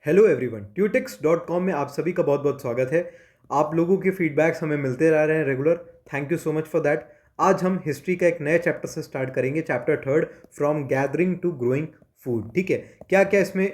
Hello everyone, ट्यूटिक्स.com में आप सभी का बहुत बहुत स्वागत है। आप लोगों के फीडबैक्स हमें मिलते रह रहे हैं regular. Thank you so much for that. आज हम हिस्ट्री का एक नए चैप्टर से स्टार्ट करेंगे, chapter third, from gathering to growing food. ठीक है, क्या क्या इसमें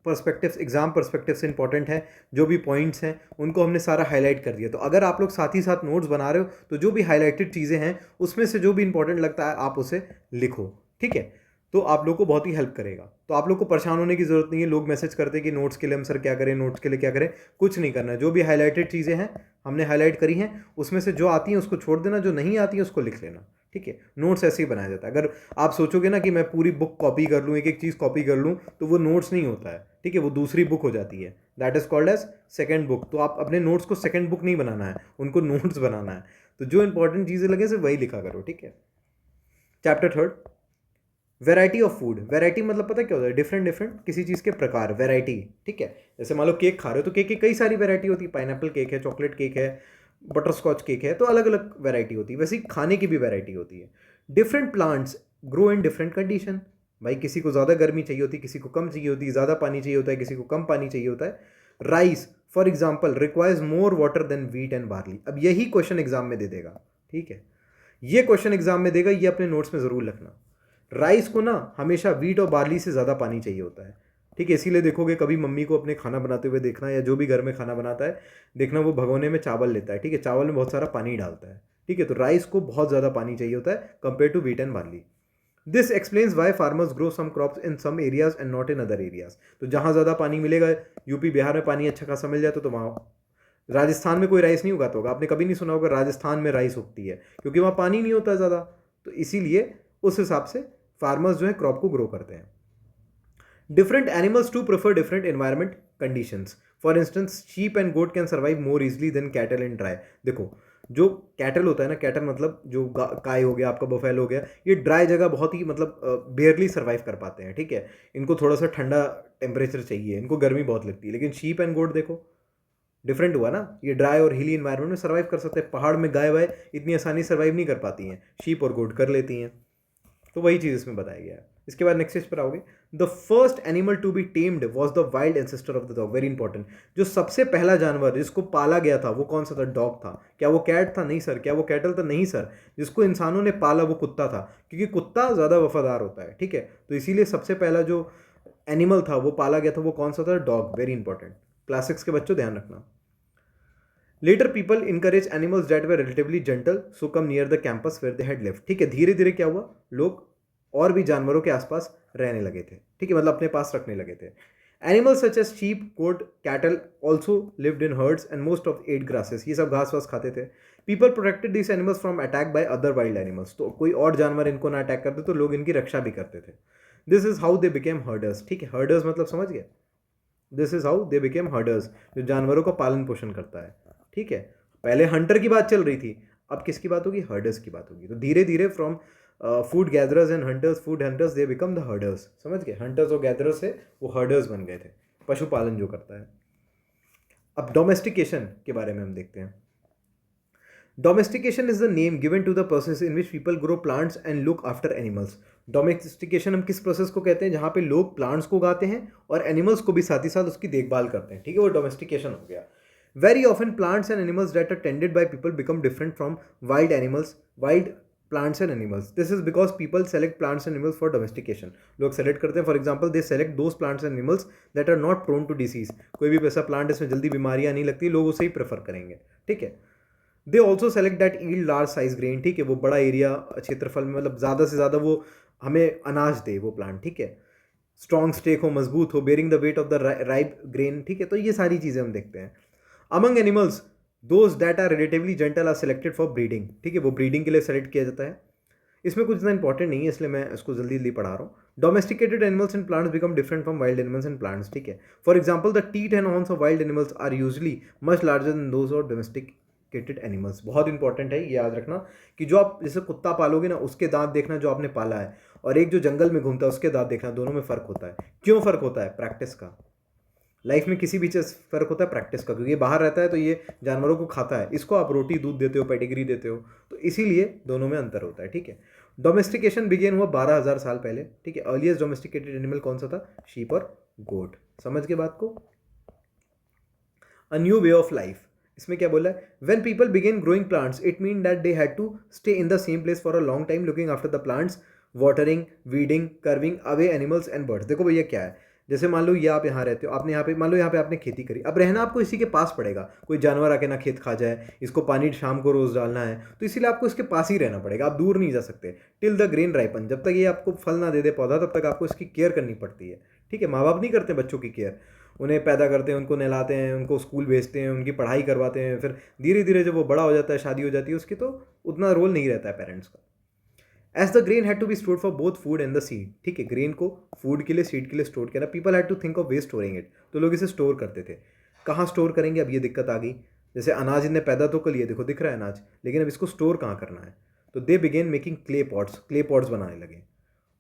पर्सपेक्टिव्स, एग्जाम पर्सपेक्टिव से इंपॉर्टेंट है, जो भी पॉइंट्स हैं उनको हमने सारा हाईलाइट कर दिया। तो अगर आप लोग साथ ही साथ नोट्स बना रहे हो तो जो भी हाईलाइटेड चीज़ें हैं उसमें से जो भी इंपॉर्टेंट लगता है आप उसे लिखो। ठीक है, तो आप लोग को बहुत ही हेल्प करेगा। तो आप लोग को परेशान होने की जरूरत नहीं है। लोग मैसेज करते हैं कि नोट्स के लिए हम सर क्या करें, नोट्स के लिए क्या करें। कुछ नहीं करना है। जो भी हाईलाइटेड चीज़ें हैं हमने हाईलाइट करी हैं, उसमें से जो आती हैं उसको छोड़ देना, जो नहीं आती है उसको लिख लेना। ठीक है, नोट्स ऐसे ही बनाया जाता है। अगर आप सोचोगे ना कि मैं पूरी बुक कॉपी कर लूँ, एक एक चीज़ कॉपी कर लूँ, तो वो नोट्स नहीं होता है। ठीक है, वो दूसरी बुक हो जाती है। That is called as second book. तो आप अपने नोट्स को सेकेंड बुक नहीं बनाना है, उनको नोट्स बनाना है। तो जो इंपॉर्टेंट चीज़ें लगे सिर्फ वही लिखा करो। ठीक है, chapter third, variety of food. Variety मतलब पता क्या होता है? डिफरेंट डिफरेंट किसी चीज़ के प्रकार, वैरायटी। ठीक है, जैसे मान लो केक खा रहे हो तो केक की कई सारी वैरायटी होती है। पाइनएप्पल केक है, चॉकलेट केक है, बटर स्कॉच केक है, तो अलग अलग वैरायटी होती है। वैसे ही खाने की भी वैरायटी होती है। Different plants grow in different condition. भाई किसी को ज़्यादा गर्मी चाहिए होती है, किसी को कम चाहिए होती है, ज़्यादा पानी चाहिए होता है, किसी को कम पानी चाहिए होता है। Rice for example requires more water than wheat and barley. अब यही क्वेश्चन एग्जाम में दे देगा। ठीक है, ये क्वेश्चन एग्जाम में देगा, ये अपने नोट्स में ज़रूर लिखना। राइस को ना हमेशा वीट और बार्ली से ज़्यादा पानी चाहिए होता है। ठीक है, इसीलिए देखोगे कभी मम्मी को अपने खाना बनाते हुए देखना, या जो भी घर में खाना बनाता है देखना, वो भगोने में चावल लेता है। ठीक है, चावल में बहुत सारा पानी डालता है। ठीक है, तो राइस को बहुत ज़्यादा पानी चाहिए होता है compare to wheat and barley. This explains why farmers grow some crops in some areas and not in other areas. तो जहाँ ज़्यादा पानी मिलेगा, यूपी बिहार में पानी अच्छा खासा मिल जाता तो वहाँ, राजस्थान में कोई राइस नहीं उगाता होगा, आपने कभी नहीं सुना होगा राजस्थान में राइस उगती है, क्योंकि वहाँ पानी नहीं होता ज़्यादा। तो इसीलिए उस हिसाब से फार्मर्स जो है क्रॉप को ग्रो करते हैं। Different animals to prefer different environment conditions. For instance sheep and goat can survive more easily than cattle in dry. देखो, जो कैटल होता है ना, कैटल मतलब जो गाय हो गया, आपका बफेलो हो गया, ये ड्राई जगह बहुत ही मतलब बेयरली सर्वाइव कर पाते हैं। ठीक है, इनको थोड़ा सा ठंडा टेम्परेचर चाहिए, इनको गर्मी बहुत लगती है। लेकिन शीप एंड गोट देखो, डिफरेंट हुआ ना, ये ड्राई और हिली इन्वायरमेंट में सर्वाइव कर सकते हैं। पहाड़ में गाय वाय इतनी आसानी सर्वाइव नहीं कर पाती हैं, शीप और गोट कर लेती हैं। तो वही चीज़ इसमें बताया गया है। इसके बाद नेक्स्ट चीज पर आओगे, the first animal to be tamed was the wild ancestor of the dog. Very important, जो सबसे पहला जानवर जिसको पाला गया था वो कौन सा था? डॉग था। क्या वो कैट था? नहीं सर। क्या वो कैटल था? नहीं सर। जिसको इंसानों ने पाला वो कुत्ता था, क्योंकि कुत्ता ज़्यादा वफादार होता है। ठीक है, तो इसीलिए सबसे पहला जो एनिमल था वो पाला गया था वो कौन सा था? डॉग। वेरी इंपॉर्टेंट, क्लास 6 के बच्चों ध्यान रखना। Later people encourage animals that were relatively gentle so come near the campus where they had lived. ठीक है, धीरे धीरे क्या हुआ, लोग और भी जानवरों के आसपास रहने लगे थे। ठीक है, मतलब अपने पास रखने लगे थे। Animals such as sheep, goat, cattle also lived in herds and most of ate grasses. ये सब घास वास खाते थे। People protected this animals from attack by other wild animals. तो कोई और जानवर इनको ना अटैक करते तो लोग इनकी रक्षा भी करते थे। This is how they became herders. ठीक है, हर्डर्स मतलब समझ गए? This is how they became herders, जो जानवरों का पालन पोषण करता है। ठीक है, पहले हंटर की बात चल रही थी, अब किसकी बात होगी? हर्डर्स की बात होगी। तो धीरे धीरे from food gatherers and hunters, food hunters, they become the herders. समझ गए? हंटर्स और गैदरर्स से वो हर्डर्स बन गए थे, पशुपालन जो करता है। अब डोमेस्टिकेशन के बारे में हम देखते हैं। Domestication is the name given to the process in which people grow plants and look after animals. Domestication हम किस प्रोसेस को कहते हैं? जहाँ पे लोग प्लांट्स को उगाते हैं और एनिमल्स को भी साथ ही साथ उसकी देखभाल करते हैं। ठीक है, वो डोमेस्टिकेशन हो गया। Very often plants and animals that are tended by people become different from wild animals, wild plants and animals. This is because people select plants and animals for domestication. लोग सेलेक्ट करते हैं, for example they select those plants and animals that are not prone to disease. कोई भी ऐसा plant इसमें जल्दी बीमारियां नहीं लगती, लोग उसे ही प्रेफर करेंगे। ठीक है, they also select that yield large size grain. ठीक है, वो बड़ा एरिया क्षेत्रफल में, मतलब ज़्यादा से ज़्यादा वो हमें अनाज दे वो प्लांट। ठीक है, स्ट्रॉन्ग स्टेक हो, मजबूत हो, bearing the weight of the ripe grain. ठीक है, तो ये सारी चीज़ें हम देखते हैं। Among animals those that are relatively gentle are selected for breeding. ठीक है, वो ब्रीडिंग के लिए सेलेक्ट किया जाता है। इसमें कुछ इतना इंपॉर्टेंट नहीं है, इसलिए मैं इसको जल्दी जल्दी पढ़ा रहा हूँ। Domesticated animals and plants become different from wild animals and plants. ठीक है, for example the teeth and horns of wild animals are usually much larger than those of domesticated animals. बहुत इंपॉर्टेंट है, ये याद रखना कि जो आप जैसे कुत्ता पालोगे ना, उसके दांत देखना जो आपने पाला है, और एक जो जंगल में घूमता है उसके दांत देखना, दोनों में फ़र्क होता है। क्यों फ़र्क होता है? प्रैक्टिस का। लाइफ में किसी भी चीज़ फ़र्क होता है प्रैक्टिस का, क्योंकि ये बाहर रहता है तो ये जानवरों को खाता है, इसको आप रोटी दूध देते हो, पेडिग्री देते हो, तो इसीलिए दोनों में अंतर होता है। ठीक है, डोमेस्टिकेशन बिगेन हुआ 12,000 साल पहले। ठीक है, अर्लीस्ट डोमेस्टिकेटेड एनिमल कौन सा था? शीप और गोट। समझ के बात को? A new way of life. इसमें क्या बोला है, when people began growing plants it mean that they had to stay in the same place for a long time looking after the plants, watering, weeding, curving away animals and birds. देखो भैया क्या है, जैसे मान लो ये आप यहाँ रहते हो, आपने यहाँ पे मान लो यहाँ पे आपने खेती करी, अब रहना आपको इसी के पास पड़ेगा, कोई जानवर आके ना खेत खा जाए, इसको पानी शाम को रोज़ डालना है, तो इसीलिए आपको इसके पास ही रहना पड़ेगा, आप दूर नहीं जा सकते। टिल द ग्रेन राइपन, जब तक ये आपको फल ना दे दे पौधा तब तक आपको इसकी केयर करनी पड़ती है। ठीक है, माँ बाप नहीं करते बच्चों की केयर, उन्हें पैदा करते हैं, उनको नहलाते हैं, उनको स्कूल भेजते हैं, उनकी पढ़ाई करवाते हैं, फिर धीरे धीरे जब वो बड़ा हो जाता है, शादी हो जाती है उसकी, तो उतना रोल नहीं रहता है पेरेंट्स का। As the grain had to be stored for both food and the seed. ठीक है, ग्रेन को फूड के लिए सीड के लिए स्टोर किया, people had to think of way storing it, तो लोग इसे स्टोर करते थे। कहाँ स्टोर करेंगे, अब ये दिक्कत आ गई। जैसे अनाज इन्हें पैदा तो कर लिया, देखो दिख रहा है अनाज, लेकिन अब इसको स्टोर कहाँ करना है, तो they begin making clay pots बनाने लगे,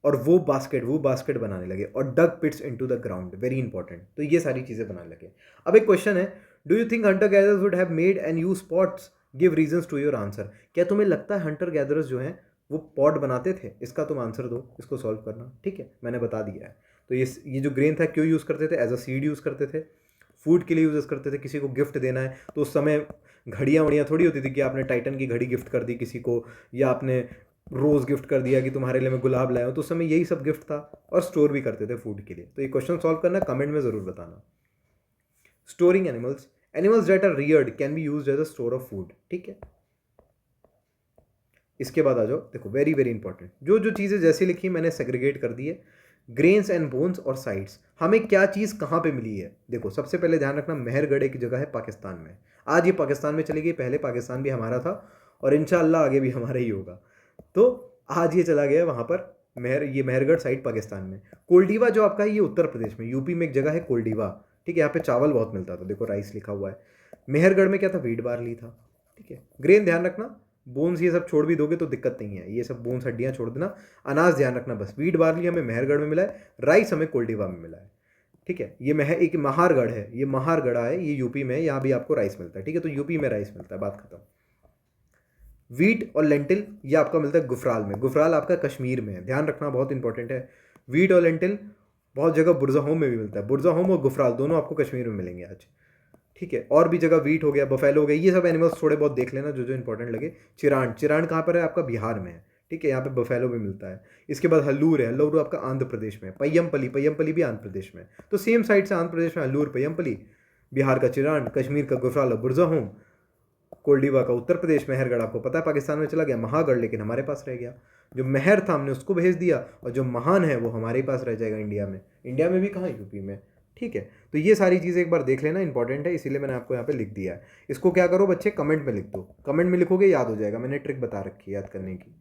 और वो बास्केट बनाने लगे, और dug pits into the ground, very important. तो ये सारी चीज़ें बनाने लगे। अब एक क्वेश्चन है, do you think hunter gatherers would have made and use pots, give reasons to your answer. क्या तुम्हें लगता है हंटर गैदरर्स जो हैं वो पॉट बनाते थे? इसका तुम आंसर दो, इसको सॉल्व करना। ठीक है, मैंने बता दिया है। तो ये जो ग्रेन था क्यों यूज़ करते थे, एज अ सीड यूज़ करते थे, फूड के लिए यूज़ करते थे, किसी को गिफ्ट देना है तो उस समय घड़ियाँ वड़ियाँ थोड़ी होती थी कि आपने टाइटन की घड़ी गिफ्ट कर दी किसी को, या आपने रोज़ गिफ्ट कर दिया कि तुम्हारे लिए मैं गुलाब लाया हूँ, तो उस समय यही सब गिफ्ट था, और स्टोर भी करते थे फूड के लिए। तो ये क्वेश्चन सॉल्व करना, कमेंट में ज़रूर बताना। Storing animals, animals that are reared can be used as a store of food. ठीक है, इसके बाद आ जाओ, देखो वेरी वेरी इंपॉर्टेंट, जो जो चीज़ें जैसी लिखी मैंने सेग्रीगेट कर दी है, ग्रेन्स एंड बोन्स और साइड्स, हमें क्या चीज़ कहाँ पे मिली है। देखो सबसे पहले ध्यान रखना, मेहरगढ़ एक जगह है पाकिस्तान में, आज ये पाकिस्तान में चली गई, पहले पाकिस्तान भी हमारा था, और इंशाल्लाह आगे भी हमारा ही होगा। तो आज ये चला गया वहाँ पर, ये मेहरगढ़ साइड पाकिस्तान में। कोल्डीवा जो आपका है ये उत्तर प्रदेश में, यूपी में एक जगह है कोल्डीवा। ठीक है, यहाँ पे चावल बहुत मिलता था, देखो राइस लिखा हुआ है। मेहरगढ़ में क्या था, वीट बार्ली था। ठीक है, ग्रेन ध्यान रखना, बोन्स ये सब छोड़ भी दोगे तो दिक्कत नहीं है, ये सब बोन्स हड्डियाँ छोड़ देना, अनाज ध्यान रखना बस। वीट बार्ली हमें मेहरगढ़ में मिला है, राइस हमें कोल्डीवा में मिला है। ठीक है, ये एक महारगढ़ है, ये महारगढ़ है, ये यूपी में है, यहाँ भी आपको राइस मिलता है। ठीक है, तो यूपी में राइस मिलता है, बात खत्म। वीट और लेंटिल ये आपका मिलता है गुफराल में, गुफराल आपका कश्मीर में है, ध्यान रखना बहुत इंपॉर्टेंट है। वीट और लेंटिल बहुत जगह बुरजाहोम में भी मिलता है, बुरजाहोम और गुफराल दोनों आपको कश्मीर में मिलेंगे आज। ठीक है, और भी जगह वीट हो गया, बफेलो हो गया, ये सब एनिमल्स थोड़े बहुत देख लेना जो जो इंपॉर्टेंट लगे। चिरांड, चिरांड कहाँ पर है, आपका बिहार में है। ठीक है, यहाँ पे बफेलो भी मिलता है। इसके बाद हल्लूर है, हल्लूर आपका आंध्र प्रदेश में। पय्यमपली, पय्यमपली भी आंध्र प्रदेश में। तो सेम साइड से आंध्र प्रदेश में हल्लूर, पय्यमपली, बिहार का चिरांड, कश्मीर का गुफराल और बुरजाहोम, कोल्डीवा का उत्तर प्रदेश, मेहरगढ़ आपको पता है पाकिस्तान में चला गया, महागढ़ लेकिन हमारे पास रह गया। जो मेहर था हमने उसको भेज दिया, और जो महान है वो हमारे पास रह जाएगा इंडिया में। इंडिया में भी कहाँ, यूपी में। ठीक है, तो ये सारी चीज़ें एक बार देख लेना, इंपॉर्टेंट है, इसीलिए मैंने आपको यहाँ पे लिख दिया है। इसको क्या करो बच्चे, कमेंट में लिख दो, कमेंट में लिखोगे याद हो जाएगा, मैंने ट्रिक बता रखी है याद करने की।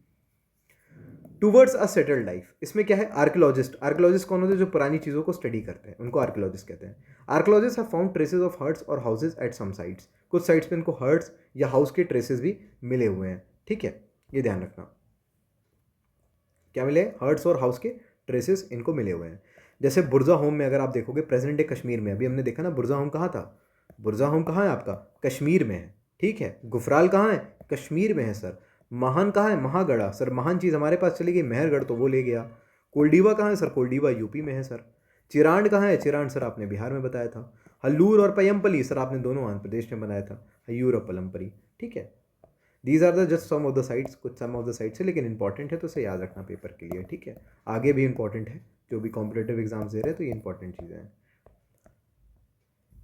टूवर्ड्स अ सेटल्ड लाइफ, इसमें क्या है, आर्कियोलॉजिस्ट, आर्कियोलॉजिस्ट कौन होते हैं, जो पुरानी चीज़ों को स्टडी करते हैं, उनको आर्कियोलॉजिस्ट कहते हैं। Archaeologist have found traces of huts और हाउसेज एट सम साइट्स, कुछ साइट्स पे इनको हर्ट्स या हाउस के ट्रेसेस भी मिले हुए हैं। ठीक है, ये ध्यान रखना, क्या मिले, हर्ट्स और हाउस के ट्रेसेस इनको मिले हुए हैं। जैसे बुरजा होम में अगर आप देखोगे, प्रेजेंट डे कश्मीर में, अभी हमने देखा ना बुरजा होम कहाँ था, बुरजा होम कहाँ है आपका, कश्मीर में है। ठीक है, गुफराल कहाँ है, कश्मीर में है सर। महान कहाँ है, महागढ़ा सर, महान चीज़ हमारे पास चली गई, मेहरगढ़ तो वो ले गया। कोल्डीवा कहाँ है सर, कोल्डीवा यूपी में है सर। चिरांड कहाँ है, चिरांड सर आपने बिहार में बताया था। हल्लूर और पयमपली सर आपने दोनों आंध्र प्रदेश में बनाया था, हयूर और पलमपरी। ठीक है, these are the just some of the sites, कुछ सम ऑफ द साइट्स है, लेकिन इंपॉर्टेंट है तो इसे याद रखना पेपर के लिए। ठीक है, आगे भी इंपॉर्टेंट है, जो भी कॉम्पिटेटिव एग्जाम्स दे रहे हैं तो ये इंपॉर्टेंट चीज़ें हैं।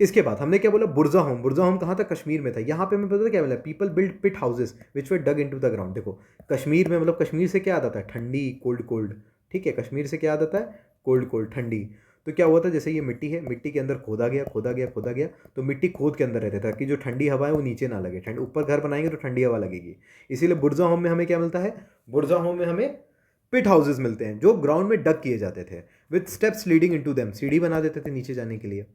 इसके बाद हमने क्या बोला, बुरजा होम, बुरजा होम कहाँ था, कश्मीर में था। यहाँ पे हमें पता था क्या मिला, people build pit houses which were dug into the ground. देखो कश्मीर में, मतलब कश्मीर से क्या आता है, ठंडी, कोल्ड कोल्ड। ठीक है, कश्मीर से क्या आता है, कोल्ड कोल्ड, ठंडी। तो क्या हुआ था, जैसे ये मिट्टी है, मिट्टी के अंदर खोदा गया, खोदा गया, खोदा गया, तो मिट्टी खोद के अंदर रहता था कि जो ठंडी हवा है वो नीचे ना लगे, ठंड ऊपर घर बनाएंगे तो ठंडी हवा लगेगी। इसीलिए बुरजा होम में हमें क्या मिलता है, बुरजा होम में हमें पिट हाउसेज मिलते हैं, जो ग्राउंड में डग किए जाते थे, with steps leading into them, सीढ़ी बना देते थे नीचे जाने के लिए।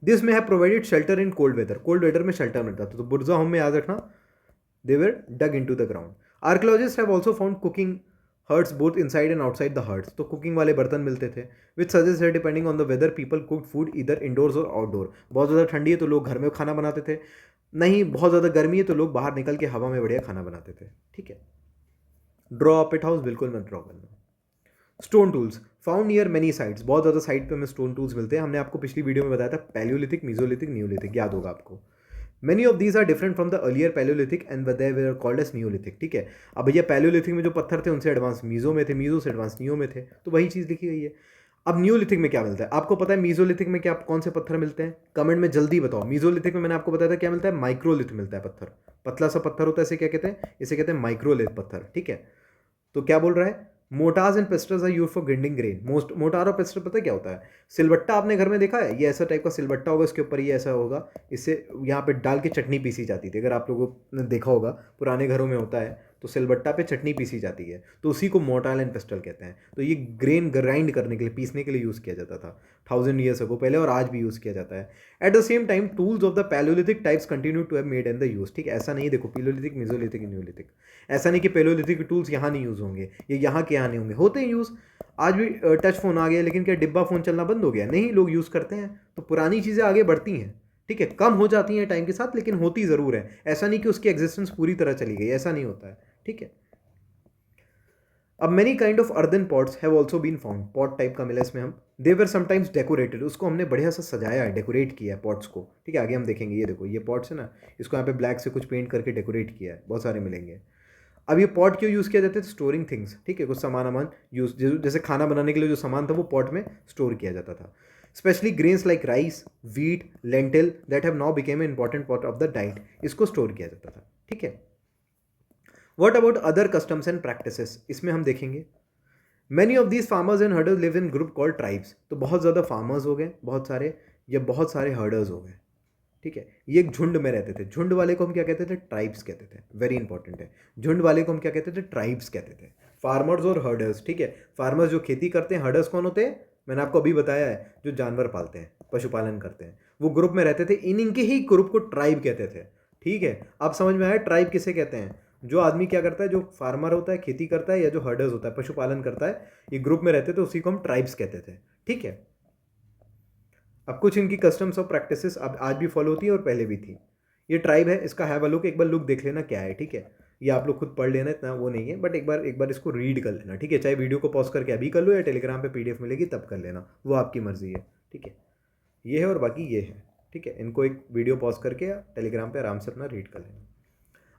दिस में है provided shelter in cold weather, cold weather में शेल्टर मिलता था। तो बुरजा होम में याद रखना, they were dug into the ground. Archaeologists have also found cooking hearths both inside and outside the hearths, तो कुकिंग वाले बर्तन मिलते थे। विच सजेस्ट है depending on the weather people cook food इधर इंडोर्स और आउटडोर। बहुत ज़्यादा ठंडी है तो लोग घर में खाना बनाते थे, नहीं बहुत ज़्यादा गर्मी है तो लोग बाहर निकल के हवा में बढ़िया खाना बनाते थे। ठीक है, ड्रॉ पिट हाउस बिल्कुल मत ड्रॉ करना। Stone tools found near many sites, बहुत ज़्यादा साइट पे हमें स्टोन टूल्स मिलते हैं। हमने आपको पिछली वीडियो में बताया था पैलियोलिथिक, मीजोलिथिक, न्यूलिथिक, याद होगा आपको। Many of these are different from the earlier Palaeolithic and they were called as Neolithic. ठीक है, अब भैया पैलियोलिथिक में जो पत्थर थे उनसे एडवांस मीजो में थे, मीजो से एडवांस न्यू में थे, तो वही चीज़ लिखी गई है। अब न्यूलिथिक में क्या मिलता है आपको पता है? मीजोलिथिक में क्या कौन से पत्थर मिलते हैं? कमेंट में जल्दी बताओ। मीजोलिथिक में मैंने आपको बताया था क्या मिलता है? माइक्रोलिथ मिलता है पत्थर, पतला सा पत्थर होता है, इसे क्या कहते हैं? इसे कहते हैं माइक्रोलिथ पत्थर। ठीक है, तो क्या बोल रहा है? Mortars and pestles are use for grinding grain. Mortar और पेस्टर पता है क्या होता है? सिलबट्टा आपने घर में देखा है? ये ऐसा टाइप का सिलबट्टा होगा, इसके ऊपर ये ऐसा होगा, इससे यहाँ पे डाल के चटनी पीसी जाती थी। अगर आप लोगों ने देखा होगा, पुराने घरों में होता है, तो सिलबट्टा पे चटनी पीसी जाती है, तो उसी को मोटार एंड पेस्टल कहते हैं। तो ये ग्रेन ग्राइंड करने के लिए, पीसने के लिए यूज़ किया जाता था 1000 ईयर्स अगो पहले, और आज भी यूज़ किया जाता है। At the same time tools of the Palaeolithic types continue to have made in the use. ठीक है, ऐसा नहीं देखो पैलियोलिथिक, मेसोलिथिक, न्यूलिथिक, ऐसा नहीं कि पैलियोलिथिक के टूल्स यहाँ नहीं यूज़ होंगे, ये यहाँ के यहाँ नहीं होंगे, होते हैं यूज़। आज भी टच फोन आ गया, लेकिन क्या डिब्बा फ़ोन चलना बंद हो गया? नहीं, लोग यूज़ करते हैं। तो पुरानी चीज़ें आगे बढ़ती हैं, ठीक है, कम हो जाती हैं टाइम के साथ, लेकिन होती ज़रूर है। ऐसा नहीं कि उसकी एग्जिस्टेंस पूरी तरह चली गई, ऐसा नहीं होता है। ठीक है, अब many kind of earthen pots have also been found. Pot type का मिला इसमें हम। दे वर समटाइम्स डेकोरेटेड, उसको हमने बढ़िया सा सजाया है, डेकोरेट किया है पॉट्स को। ठीक है, आगे हम देखेंगे। ये देखो, ये पॉट्स है ना, इसको यहाँ पे ब्लैक से कुछ पेंट करके डेकोरेट किया है, बहुत सारे मिलेंगे। अब ये पॉट क्यों यूज़ किया जाता है? Storing things. ठीक है, कुछ सामान यूज, जैसे खाना बनाने के लिए जो सामान था वो पॉट में स्टोर किया जाता था। Specially grains like rice, wheat, lentil that have now became a important part of the diet, इसको स्टोर किया जाता था। ठीक है, what about other customs and practices, इसमें हम देखेंगे। Many of these farmers and herders live in group called tribes. तो बहुत ज़्यादा फार्मर्स हो गए बहुत सारे, या बहुत सारे हर्डर्स हो गए। ठीक है, ये एक झुंड में रहते थे। झुंड वाले को हम क्या कहते थे? ट्राइब्स कहते थे। वेरी इंपॉर्टेंट है, झुंड वाले को हम क्या कहते थे? ट्राइब्स कहते थे। फार्मर्स और हर्डर्स। ठीक है, फार्मर्स जो खेती करते हैं, हर्डर्स कौन होते हैं? मैंने आपको अभी बताया है, जो जानवर पालते हैं, पशुपालन करते हैं, वो ग्रुप में रहते थे। इनके ही ग्रुप को ट्राइब कहते थे। ठीक है, अब समझ में आया ट्राइब किसे कहते हैं? जो आदमी क्या करता है, जो फार्मर होता है, खेती करता है, या जो हर्डर्स होता है, पशुपालन करता है, ये ग्रुप में रहते थे, उसी को हम ट्राइब्स कहते थे। ठीक है, अब कुछ इनकी कस्टम्स और प्रैक्टिसेस अब आज भी फॉलो होती है और पहले भी थी। ये ट्राइब है, इसका हैव अ लुक, एक बार लुक देख लेना क्या है। ठीक है, ये आप लोग खुद पढ़ लेना, इतना वो नहीं है, बट एक बार इसको रीड कर लेना। ठीक है, चाहे वीडियो को पॉज करके अभी कर लो, या टेलीग्राम पे पीडीएफ मिलेगी तब कर लेना, वो आपकी मर्जी है। ठीक है, ये है और बाकी ये है। ठीक है, इनको एक वीडियो पॉज करके या टेलीग्राम पे आराम से अपना रीड कर लेना।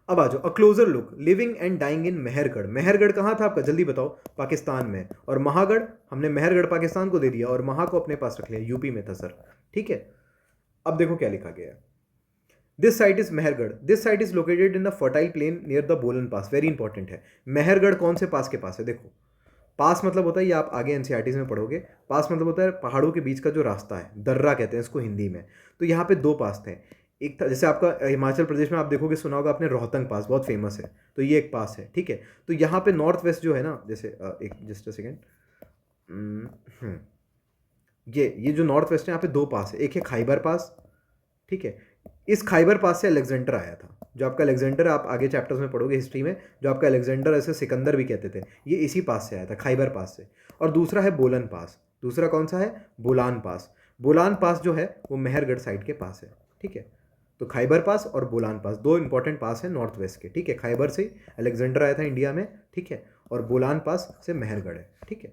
अब आ जाओ, a closer look, living and dying in Mehrgarh. Mehrgarh कहाँ था आपका? जल्दी बताओ। पाकिस्तान में। और महागढ़, हमने मेहरगढ़ पाकिस्तान को दे दिया और महा को अपने पास रख लिया, यूपी में था सर। ठीक है, अब देखो क्या लिखा गया है। This site is Mehrgarh, this site is located in the fertile plain near the बोलन पास। वेरी इंपॉर्टेंट है। मेहरगढ़ कौन से पास के पास है? देखो, पास मतलब होता है, ये आप आगे एनसीईआरटीज में पढ़ोगे, पास मतलब होता है पहाड़ों के बीच का जो रास्ता है, दर्रा कहते हैं इसको हिंदी में। तो यहाँ पे दो पास थे। एक था, जैसे आपका हिमाचल प्रदेश में आप देखोगे, सुना होगा आपने, रोहतंग पास बहुत फेमस है, तो ये एक पास है। ठीक है, तो यहाँ पे नॉर्थ वेस्ट जो है ना, जैसे एक जस्ट अ सेकेंड, ये जो नॉर्थ वेस्ट है, यहाँ पे दो पास है। एक है खाइबर पास। ठीक है, इस खाइबर पास से अलेक्जेंडर आया था। जो आपका अलेक्जेंडर, आप आगे चैप्टर्स में पढ़ोगे हिस्ट्री में, जो आपका अलेक्जेंडर, ऐसे सिकंदर भी कहते थे, ये इसी पास से आया था, खाइबर पास से। और दूसरा है बोलन पास। दूसरा कौन सा है? बोलान पास। बोलान पास जो है वो मेहरगढ़ साइड के पास है। ठीक है, तो खाइबर पास और बोलान पास दो इंपॉर्टेंट पास हैं नॉर्थ वेस्ट के। ठीक है, खाइबर से अलेक्जेंडर आया था इंडिया में। ठीक है, और बोलान पास से मेहरगढ़ है। ठीक है,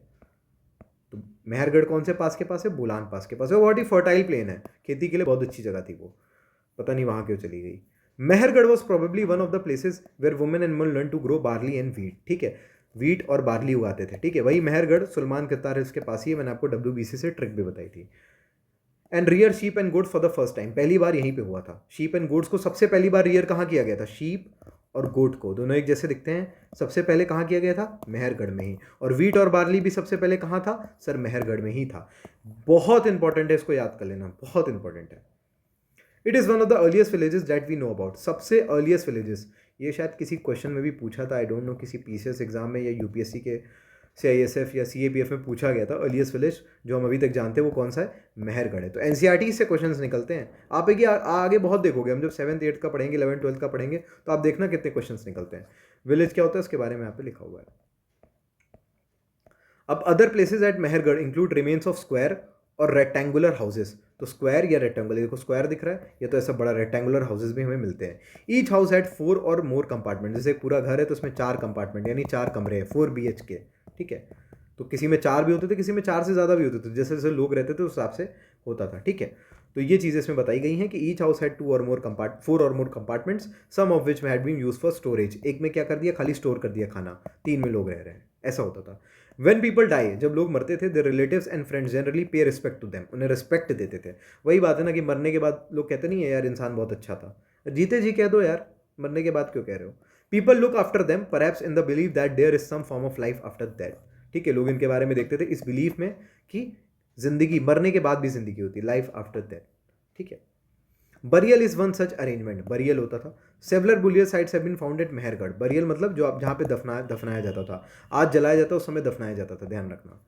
तो मेहरगढ़ कौन से पास के पास है? बोलान पास के पास है। बहुत ही फर्टाइल प्लेन है, खेती के लिए बहुत अच्छी जगह थी वो, पता नहीं वहाँ क्यों चली गई। Mehrgarh was probably one of the places where women and men learn to grow barley and wheat. ठीक है, वीट और बार्ली उगाते थे। ठीक है, वही मेहरगढ़, सुलमान कत्तार इसके पास ही है, मैंने आपको WBC से ट्रिक भी बताई थी। And rear sheep and goats for the first time, पहली बार यहीं पे हुआ था। शीप एंड गोड्स को सबसे पहली बार रियर कहाँ किया गया था? शीप और गोट को, दोनों एक जैसे दिखते हैं, सबसे पहले कहाँ किया गया था? मेहरगढ़ में ही। और वीट और बार्ली भी सबसे पहले कहाँ था सर? मेहरगढ़ में ही था। बहुत इंपॉर्टेंट है, इसको याद कर लेना, बहुत इंपॉर्टेंट है। It is one of the earliest villages that we know about. सबसे अर्लीस्ट विलेजेस, ये शायद किसी क्वेश्चन में भी पूछा था, आई डोंट नो, किसी PCS एग्जाम में या UPSC के CISF या CAPF में पूछा गया था। अर्लीस्ट विलेज जो हम अभी तक जानते हैं वो कौन सा है? मेहरगढ़ है। तो NCERT से क्वेश्चंस निकलते हैं। आप एक आगे बहुत देखोगे, हम जब 7th 8th का पढ़ेंगे, 11th 12th का पढ़ेंगे, तो आप देखना कितने क्वेश्चंस निकलते हैं। विलेज क्या होता है उसके बारे में यहाँ पे लिखा हुआ है। अब other places at Mehrgarh include remains of square और रेक्टेंगुलर हाउसेस। तो स्क्वायर या रेक्टेंगुलर, देखो स्क्वायर दिख रहा है, या तो ऐसा बड़ा रेक्टेंगुलर हाउसेस भी हमें मिलते हैं। Each house had 4 or more compartment, जैसे एक पूरा घर है तो उसमें 4 कंपार्टमेंट, यानी 4 कमरे हैं, 4 BHK। ठीक है, तो किसी में 4 भी होते थे, किसी में 4 से ज़्यादा भी होते थे, जैसे जैसे लोग रहते थे उस हिसाब से होता था, ठीक है। तो ये चीज़ें इसमें बताई गई हैं कि each house had 4 or more compartments, some of which had been use for storage. एक में क्या कर दिया, खाली स्टोर कर दिया खाना, 3 में लोग रह रहे हैं, ऐसा होता था। वेन पीपल डाई, जब लोग मरते थे, the relatives and friends generally पे रिस्पेक्ट टू देम, उन्हें रिस्पेक्ट देते थे। वही बात है ना कि मरने के बाद लोग कहते नहीं है यार इंसान बहुत अच्छा था, जीते जी कह दो यार, मरने के बाद क्यों कह रहे हो। People look after them perhaps in the believe that there is some form of life after that, ठीक है। लोग इनके बारे में देखते थे इस बिलीफ में कि जिंदगी, मरने के बाद भी जिंदगी होती है, लाइफ आफ्टर दैट, ठीक है। Burial is one such arrangement, burial होता था। Several burial sites have been found at Mehrgarh, burial मतलब जो आप जहाँ पे दफनाया जाता था, आज जलाया जाता उस समय दफनाया जाता था, ध्यान रखना।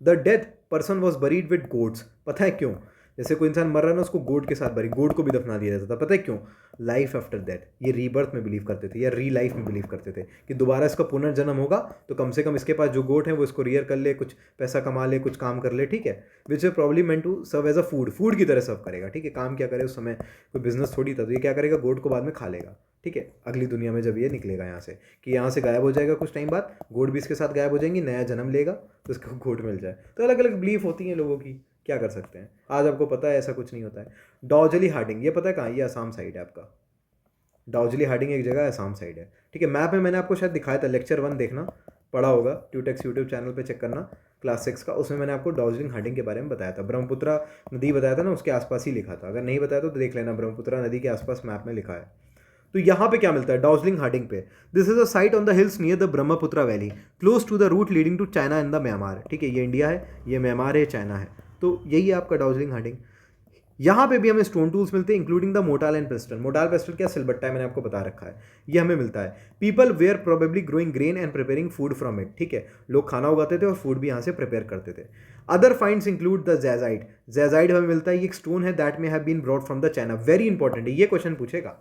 The death person was buried with goats, पता है क्यों, जैसे कोई इंसान मर रहा है ना उसको गोट के साथ बरी, गोट को भी दफना दिया जाता था, पता है क्यों, लाइफ आफ्टर दैट, ये रीबर्थ में बिलीव करते थे या री लाइफ में बिलीव करते थे कि दोबारा इसका पुनर्जन्म होगा तो कम से कम इसके पास जो गोट है वो इसको रियर कर ले, कुछ पैसा कमा ले, कुछ काम कर ले, ठीक है। Which is probably meant to serve as a food, food की तरह सर्व करेगा, ठीक है। काम क्या करे उस समय, कोई बिजनेस थोड़ी था, तो ये क्या करेगा, गोट को बाद में खा लेगा, ठीक है, अगली दुनिया में जब ये निकलेगा यहाँ से, कि यहाँ से गायब हो जाएगा कुछ टाइम बाद, गोट भी इसके साथ गायब हो जाएंगी, नया जन्म लेगा तो इसको गोट मिल जाए। तो अलग अलग बिलीफ होती हैं लोगों की, क्या कर सकते हैं। आज आपको पता है ऐसा कुछ नहीं होता है। डॉजली हार्डिंग, ये पता है कहाँ, ये असम साइड है आपका। डॉजली हार्डिंग एक जगह असम साइड है, ठीक है। मैप में मैंने आपको शायद दिखाया था, लेक्चर 1 देखना, पढ़ा होगा, ट्यूटेक्स यूट्यूब चैनल पे चेक करना, क्लास 6 का, उसमें मैंने आपको डॉर्जिलिंग हार्डिंग के बारे में बताया था। ब्रह्मपुत्रा नदी बताया था ना, उसके आसपास ही लिखा था, अगर नहीं बताया तो देख लेना, ब्रह्मपुत्रा नदी के आसपास मैप में लिखा है। तो यहाँ पे क्या मिलता है डॉर्जिलिंग हार्डिंग पे, this is a site on the hills near the Brahmaputra valley close to the route leading to China and the Myanmar, ठीक है। ये इंडिया है, ये म्यांमार है, चाइना है, तो यही है आपका डॉर्जिलिंग हार्डिंग। यहाँ पे भी हमें स्टोन टूल्स मिलते हैं including the mortar and pestle. Mortar pestle क्या, सिलबट्टा है, मैंने आपको बता रखा है, ये हमें मिलता है। People were probably growing grain and preparing food from it, ठीक है, लोग खाना उगाते थे और फूड भी यहाँ से प्रिपेयर करते थे। Other finds include the jadeite, jadeite हमें मिलता है, ये एक स्टोन है that may have been brought from the China, very important है, ये क्वेश्चन पूछेगा,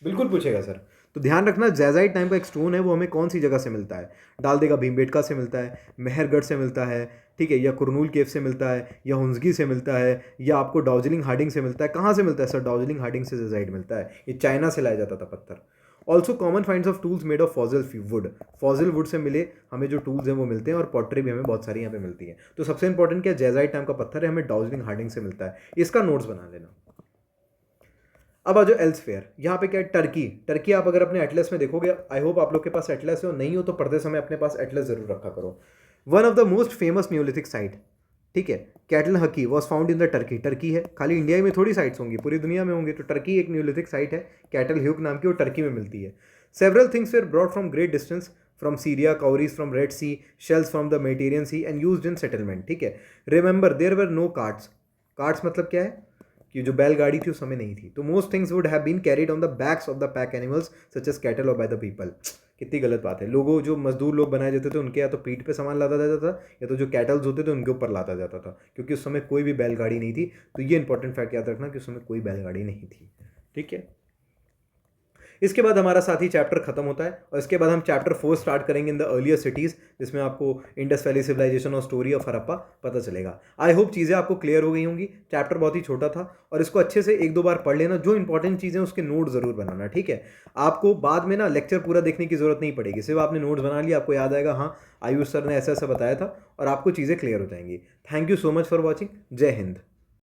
बिल्कुल पूछेगा सर। तो ध्यान रखना, जैजाइट नाम का एक स्टोन है, वो हमें कौन सी जगह से मिलता है, डाल देगा भीमबेटका से मिलता है, मेहरगढ़ से मिलता है, ठीक है, या कुरनूल केव से मिलता है, या हुंसगी से मिलता है, या आपको डॉर्जिलिंग हार्डिंग से मिलता है। कहाँ से मिलता है सर, डॉर्जिलिंग हार्डिंग से जैजाइट मिलता है, ये चाइना से लाया जाता था पत्थर। Also common finds of tools made of fossil would, fossil would say मिले हमें जो टूल्स हैं वो मिलते हैं, और पॉटरी भी हमें बहुत सारी यहाँ पे मिलती है। तो सबसे इंपॉर्टेंट क्या, जैजाइट नाम का पत्थर है, हमें डॉर्जिलिंग हार्डिंग से मिलता है, इसका नोट्स बना लेना। अब आ जाओ एल्सफेयर, यहाँ पे क्या है, टर्की। टर्की आप अगर अपने एटलस में देखोगे, आई होप आप लोग के पास एटलस है, और नहीं हो तो पढ़ते समय अपने पास एटलस जरूर रखा करो। One of the most famous Neolithic site, ठीक है, cattle hockey was found in the Turkey, Turkey है, खाली इंडिया में थोड़ी साइट्स होंगी, पूरी दुनिया में होंगी, तो टर्की एक न्यूलिथिक साइट है, कैटल ह्यूक नाम की, वो टर्की में मिलती है। Several things were brought from great distance, from Syria, cowries from Red Sea, shells from the Mediterranean Sea and used in settlement, ठीक है। Remember there were no carts, carts मतलब क्या है कि जो बैलगाड़ी थी उस समय नहीं थी, तो most things would have been carried on the backs of the pack animals such as cattle और बाय द पीपल। कितनी गलत बात है, लोगों जो मजदूर लोग बनाए जाते थे उनके या तो पीठ पे सामान लादा जाता था, या तो जो कैटल्स होते थे उनके ऊपर लाता जाता था, क्योंकि उस समय कोई भी बैलगाड़ी नहीं थी। तो ये इंपॉर्टेंट फैक्ट याद रखना कि उस समय कोई बैलगाड़ी नहीं थी, ठीक है। इसके बाद हमारा साथी चैप्टर खत्म होता है, और इसके बाद हम चैप्टर 4 स्टार्ट करेंगे इन द अर्लियर सिटीज़, जिसमें आपको इंडस वैली सिविलाइजेशन और स्टोरी ऑफ हड़प्पा पता चलेगा। आई होप चीज़ें आपको क्लियर हो गई होंगी। चैप्टर बहुत ही छोटा था, और इसको अच्छे से 1-2 बार पढ़ लेना, जो इंपॉर्टेंट चीज़ें उसके नोट ज़रूर बनाना, ठीक है। आपको बाद में ना लेक्चर पूरा देखने की जरूरत नहीं पड़ेगी, सिर्फ आपने नोट्स बना लिया, आपको याद आएगा हाँ आयुष सर ने ऐसा ऐसा बताया था, और आपको चीज़ें क्लियर हो जाएंगी। Thank you so much for watching, जय हिंद।